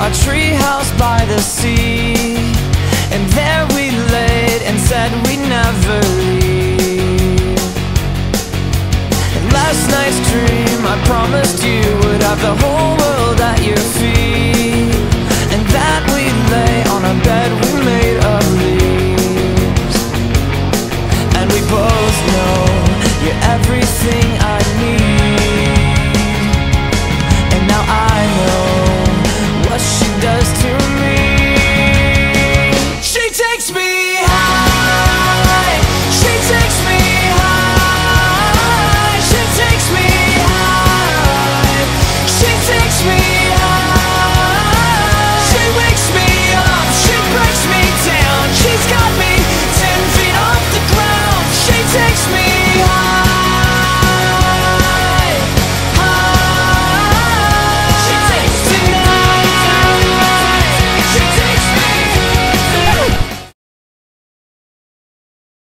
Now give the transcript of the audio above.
our treehouse by the sea, and there we laid and said we'd never leave. And last night's dream, I promised you would have the whole world at your feet, and that we'd lay on a bed we made of leaves. And we both know you're everything